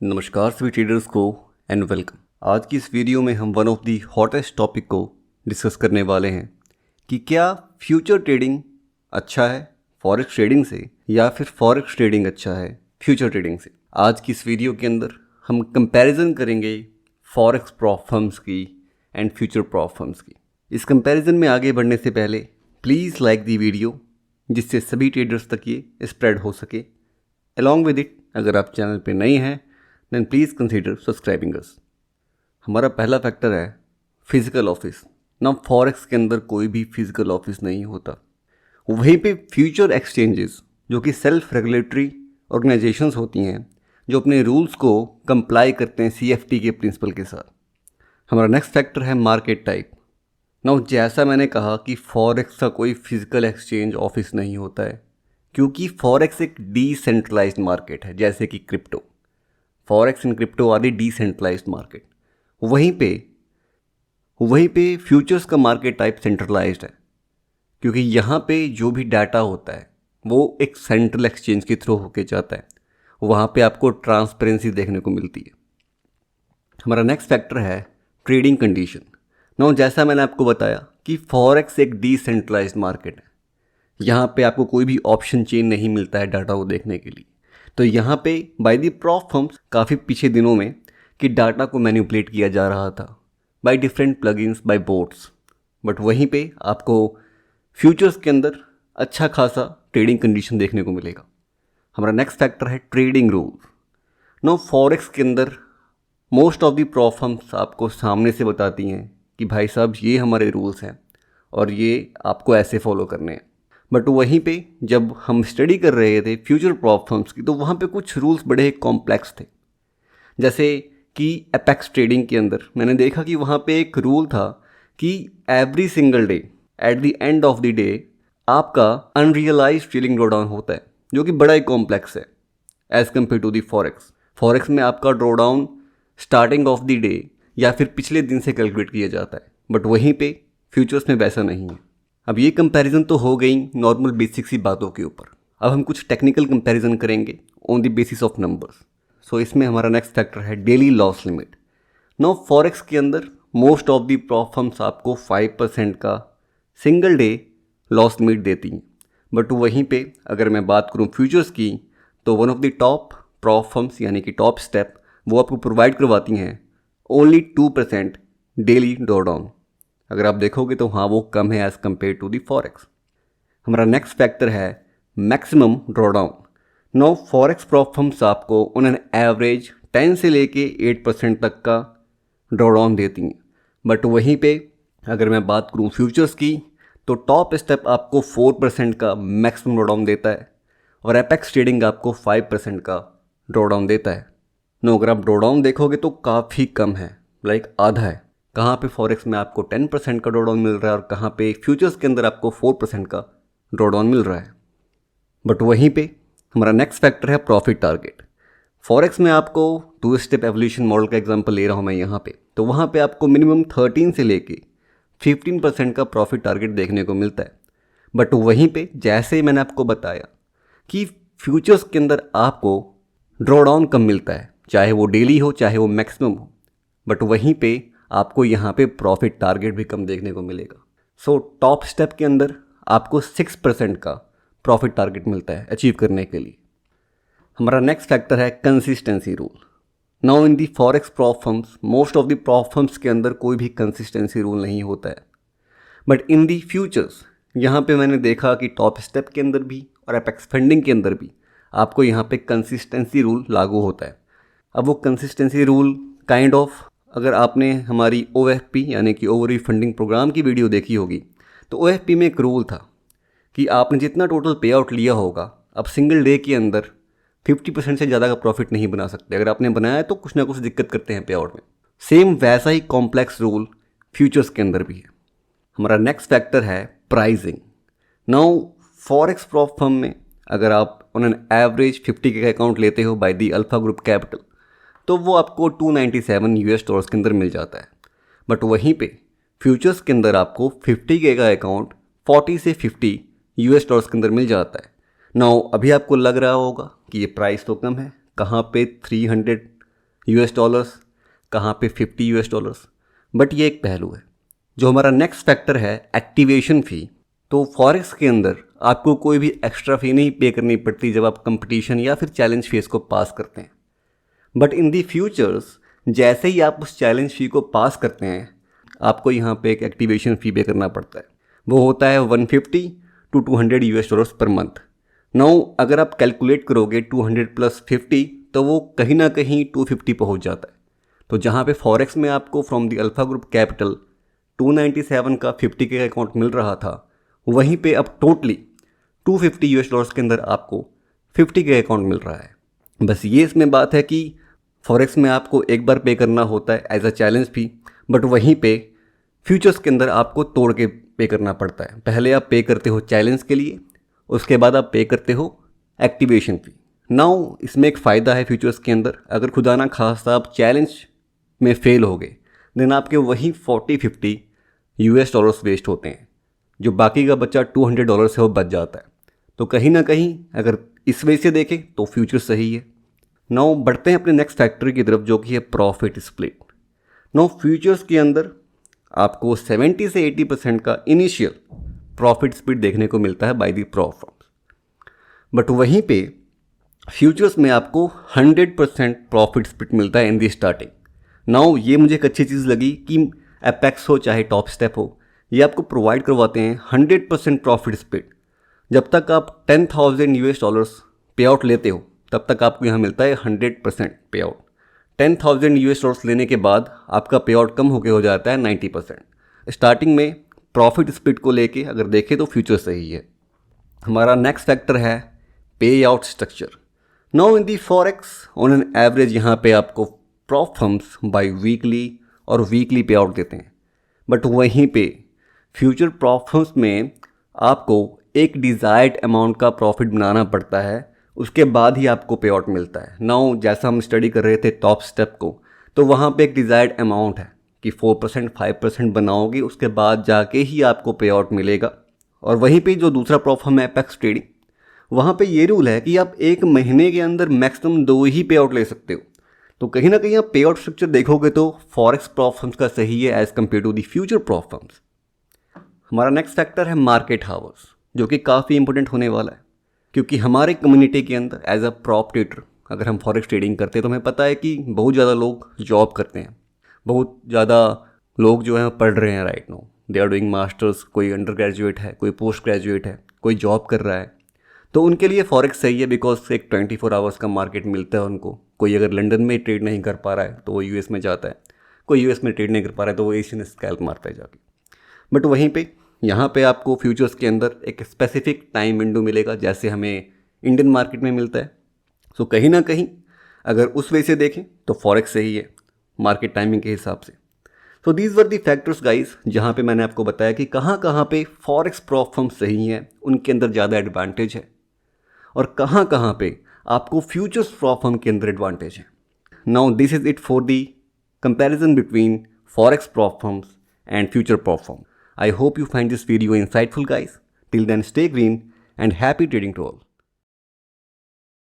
नमस्कार सभी ट्रेडर्स को एंड वेलकम। आज की इस वीडियो में हम one of the hottest topic को डिस्कस करने वाले हैं कि क्या फ्यूचर ट्रेडिंग अच्छा है फॉरेक्स ट्रेडिंग से या फिर फॉरेक्स ट्रेडिंग अच्छा है फ्यूचर ट्रेडिंग से। आज की इस वीडियो के अंदर हम कंपैरिजन करेंगे फॉरेक्स प्रॉप फर्म्स की एंड फ्यूचर प्रॉप फर्म्स की। इस कंपैरिजन में आगे बढ़ने से पहले प्लीज़ लाइक दी वीडियो जिससे सभी ट्रेडर्स तक ये स्प्रेड हो सके। अलॉन्ग विद इट, अगर आप चैनल पे नए हैं देन प्लीज़ कंसीडर सब्सक्राइबिंग अस। हमारा पहला फैक्टर है फिजिकल ऑफिस। ना फॉरेक्स के अंदर कोई भी फिजिकल ऑफिस नहीं होता। वहीं पे फ्यूचर एक्सचेंजेस जो कि सेल्फ रेगुलेटरी ऑर्गेनाइजेशंस होती हैं जो अपने रूल्स को कंप्लाई करते हैं CFT के प्रिंसिपल के साथ। हमारा नेक्स्ट फैक्टर है मार्केट टाइप। ना जैसा मैंने कहा कि फॉरेक्स का कोई फिजिकल एक्सचेंज ऑफिस नहीं होता है क्योंकि फॉरेक्स एक डिसेंट्रलाइज्ड मार्केट है, जैसे कि crypto. Forex and crypto are the decentralised market. वहीं पे फ्यूचर्स का मार्केट टाइप सेंट्रलाइज्ड है क्योंकि यहाँ पे जो भी डाटा होता है वो एक सेंट्रल एक्सचेंज के थ्रू होके जाता है। वहाँ पे आपको ट्रांसपेरेंसी देखने को मिलती है। हमारा नेक्स्ट फैक्टर है ट्रेडिंग कंडीशन। नो जैसा मैंने आपको बताया कि फॉरेक्स एक डिसेंट्रलाइज्ड मार्केट है। यहाँ पे आपको कोई भी ऑप्शन चेन नहीं मिलता है डाटा को देखने के लिए। तो यहाँ पे बाय दी प्रॉप फर्म्स काफ़ी पीछे दिनों में कि डाटा को मैनिपुलेट किया जा रहा था by different plugins by bots. But वहीं पे आपको फ्यूचर्स के अंदर अच्छा खासा ट्रेडिंग कंडीशन देखने को मिलेगा। हमारा नेक्स्ट फैक्टर है ट्रेडिंग रूल्स। नो फॉरेक्स के अंदर most of the prop firms आपको सामने से बताती हैं कि भाई साहब ये हमारे रूल्स हैं और ये आपको ऐसे फॉलो करने हैं। बट वहीं पे जब हम स्टडी कर रहे थे फ्यूचर प्रॉप फर्म्स की तो वहाँ पे कुछ रूल्स बड़े कॉम्प्लेक्स थे। जैसे कि एपेक्स ट्रेडिंग के अंदर मैंने देखा कि वहाँ पे एक रूल था कि every single day at the end of the day आपका अनरियलाइज्ड ट्रेडिंग ड्रॉडाउन होता है जो कि बड़ा ही कॉम्प्लेक्स है as compared to the forex. Forex में आपका drawdown starting of the day या फिर पिछले दिन से कैलकुलेट किया जाता है, बट वहीं पे फ्यूचर्स में वैसा नहीं है। अब ये कंपैरिजन तो हो गई नॉर्मल बेसिक सी बातों के ऊपर। अब हम कुछ टेक्निकल कंपैरिजन करेंगे on the basis of numbers. So इसमें हमारा नेक्स्ट फैक्टर है daily loss limit. No forex के अंदर most of the prop firms आपको 5% का सिंगल डे लॉस लिमिट देती हैं, बट वहीं पे अगर मैं बात करूँ फ्यूचर्स की तो one of the top prop firms यानी कि टॉप स्टेप वो आपको प्रोवाइड करवाती हैं ओनली 2% डेली ड्रॉडाउन। अगर आप देखोगे तो हाँ वो कम है as compared to the forex. हमारा नेक्स्ट फैक्टर है maximum drawdown. No forex prop firms आपको ऑन एन एवरेज 10 से लेके 8% तक का ड्रॉडाउन देती हैं, बट वहीं पे अगर मैं बात करूँ फ्यूचर्स की तो टॉप स्टेप आपको 4% का मैक्सिमम ड्रॉडाउन देता है और एपेक्स ट्रेडिंग आपको 5% का ड्रॉडाउन देता है। नो अगर आप ड्रॉडाउन देखोगे तो काफ़ी कम है, लाइक आधा है। कहाँ पे फॉरेक्स में आपको 10% का ड्रॉडाउन मिल रहा है और कहाँ पे फ्यूचर्स के अंदर आपको 4% का ड्रॉडाउन मिल रहा है। बट वहीं पे हमारा नेक्स्ट फैक्टर है प्रॉफिट टारगेट। फॉरेक्स में आपको 2 स्टेप एवोल्यूशन मॉडल का एग्जांपल ले रहा हूँ मैं यहाँ पे, तो वहाँ पे आपको मिनिमम 13 से लेके 15% का प्रॉफिट टारगेट देखने को मिलता है। बट वहीं पे जैसे मैंने आपको बताया कि फ्यूचर्स के अंदर आपको ड्रॉडाउन कम मिलता है, चाहे वो डेली हो चाहे वो मैक्सिमम हो, बट वहीं पे आपको यहाँ पे प्रॉफिट टारगेट भी कम देखने को मिलेगा। सो टॉप स्टेप के अंदर आपको 6% का प्रॉफिट टारगेट मिलता है अचीव करने के लिए। हमारा नेक्स्ट फैक्टर है consistency rule. Now in the forex prop firms most of the prop firms के अंदर कोई भी कंसिस्टेंसी रूल नहीं होता है, बट इन दी फ्यूचर्स यहाँ पे मैंने देखा कि टॉप स्टेप के अंदर भी और एपेक्स फंडिंग के अंदर भी आपको यहाँ पे कंसिस्टेंसी रूल लागू होता है। अब वो कंसिस्टेंसी रूल काइंड ऑफ, अगर आपने हमारी OFP यानी कि ओवरव्यू फंडिंग प्रोग्राम की वीडियो देखी होगी तो OFP में एक रूल था कि आपने जितना टोटल पे आउट लिया होगा अब सिंगल डे के अंदर 50% से ज़्यादा का प्रॉफिट नहीं बना सकते। अगर आपने बनाया तो कुछ ना कुछ दिक्कत करते हैं पे आउट में। सेम वैसा ही कॉम्प्लेक्स रूल फ्यूचर्स के अंदर भी है। हमारा नेक्स्ट फैक्टर है pricing. Now forex prop firm में अगर आप ऑन एन एवरेज 50K का अकाउंट लेते हो by the alpha group capital तो वो आपको $297 के अंदर मिल जाता है, बट वहीं पे फ्यूचर्स के अंदर आपको 50K का अकाउंट 40 से $50 के अंदर मिल जाता है। नाउ अभी आपको लग रहा होगा कि ये प्राइस तो कम है, कहाँ पे 300 US डॉलर्स, कहाँ पे 50 US डॉलर्स। बट ये एक पहलू है। जो हमारा नेक्स्ट फैक्टर है एक्टिवेशन फ़ी, तो फॉरेक्स के अंदर आपको कोई भी एक्स्ट्रा फ़ी नहीं पे करनी पड़ती जब आप कंपटीशन या फिर चैलेंज फेस को पास करते हैं। बट इन दी फ्यूचर्स जैसे ही आप उस चैलेंज फ़ी को पास करते हैं, आपको यहाँ पे एक एक्टिवेशन फ़ी पे करना पड़ता है। वो होता है 150 to 200 US dollars per month. Now अगर आप कैलकुलेट करोगे 200 + 50 तो वो कहीं ना कहीं 250 पहुँच जाता है। तो जहाँ पे फॉरेक्स में आपको from the alpha group capital 297 का 50 के अकाउंट मिल रहा था, वहीं पे अब टोटली 250 US डॉलर्स के अंदर आपको 50 के अकाउंट मिल रहा है। बस ये इसमें बात है कि फॉरेक्स में आपको एक बार पे करना होता है as a challenge fee, but वहीं पे फ्यूचर्स के अंदर आपको तोड़ के पे करना पड़ता है। पहले आप पे करते हो चैलेंज के लिए, उसके बाद आप पे करते हो एक्टिवेशन फी। नाउ इसमें एक फ़ायदा है फ्यूचर्स के अंदर, अगर खुदा ना खास्ता आप चैलेंज में फेल हो गए देन आपके वही 40-50 US डॉलर्स वेस्ट होते हैं, जो बाकी का बच्चा 200 डॉलर से वो बच जाता है। तो कहीं ना कहीं अगर इस वजह से देखें तो फ्यूचर सही है। नाउ बढ़ते हैं अपने नेक्स्ट फैक्टर की तरफ, जो कि है प्रॉफिट स्प्लिट। नाउ फ्यूचर्स के अंदर आपको 70 से 80% का इनिशियल प्रॉफिट स्प्लिट देखने को मिलता है by the prop firms, but वहीं पे फ्यूचर्स में आपको 100% प्रॉफिट स्प्लिट मिलता है इन दी स्टार्टिंग। नाउ ये मुझे एक अच्छी चीज़ लगी कि एपेक्स हो चाहे टॉप स्टेप हो, ये आपको प्रोवाइड करवाते हैं 100% प्रॉफिट स्प्लिट। जब तक आप 10,000 US डॉलर्स पे आउट लेते हो तब तक आपको यहाँ मिलता है 100% पे आउट। 10,000 US डॉलर्स लेने के बाद आपका पे आउट कम होकर हो जाता है 90%। स्टार्टिंग में प्रॉफिट स्प्लिट को लेके अगर देखें तो फ्यूचर सही है। हमारा नेक्स्ट फैक्टर है पे out structure. Now in the forex on an average यहाँ पे आपको प्रॉप फर्म्स बाय वीकली और वीकली पे आउट देते हैं, बट वहीं पे फ्यूचर प्रॉप फर्म्स में आपको एक डिज़ायर्ड अमाउंट का प्रॉफिट बनाना पड़ता है, उसके बाद ही आपको पे आउट मिलता है। नाउ जैसा हम स्टडी कर रहे थे टॉप स्टेप को, तो वहाँ पे एक डिज़ायर्ड अमाउंट है कि 4% 5% बनाओगे उसके बाद जाके ही आपको पे आउट मिलेगा। और वहीं पे जो दूसरा प्रॉप फर्म है एपेक्स ट्रेडिंग, वहाँ पे ये रूल है कि आप एक महीने के अंदर मैक्सिमम 2 ही पे आउट ले सकते हो। तो कहीं ना कहीं आप पे आउट स्ट्रक्चर देखोगे तो फॉरेक्स प्रॉप फर्म्स का सही है as compared to the future prop firms. हमारा नेक्स्ट फैक्टर है मार्केट हावर्स, जो कि काफ़ी इंपॉर्टेंट होने वाला है, क्योंकि हमारे कम्युनिटी के अंदर एज अ प्रॉप ट्रेडर अगर हम फॉरेक्स ट्रेडिंग करते हैं तो हमें पता है कि बहुत ज़्यादा लोग जॉब करते हैं, बहुत ज़्यादा लोग जो हैं पढ़ रहे हैं right now, they are doing masters, कोई अंडर ग्रेजुएट है, कोई पोस्ट ग्रेजुएट है, कोई जॉब कर रहा है। तो उनके लिए फॉरेक्स सही है बिकॉज एक 24 आवर्स का मार्केट मिलता है उनको। कोई अगर लंदन में ट्रेड नहीं कर पा रहा है तो वो US में जाता है, कोई US में ट्रेड नहीं कर पा रहा है तो वो एशियन स्कैल्प मारता है जाके। बट वहीं पे यहाँ पे आपको फ्यूचर्स के अंदर एक स्पेसिफिक टाइम विंडो मिलेगा जैसे हमें इंडियन मार्केट में मिलता है। सो कहीं ना कहीं अगर उस वे से देखें तो फॉरेक्स सही है मार्केट टाइमिंग के हिसाब से। So these were the factors guys, जहाँ पे मैंने आपको बताया कि कहाँ कहाँ पे फॉरेक्स प्रॉप फर्म सही हैं, उनके अंदर ज़्यादा एडवांटेज है, और कहाँ कहाँ पे आपको फ्यूचर्स प्रॉप फर्म के अंदर एडवांटेज है। Now this is it for the comparison between forex prop firms and future prop firm. I hope you find this video insightful guys. Till then stay green and happy trading to all.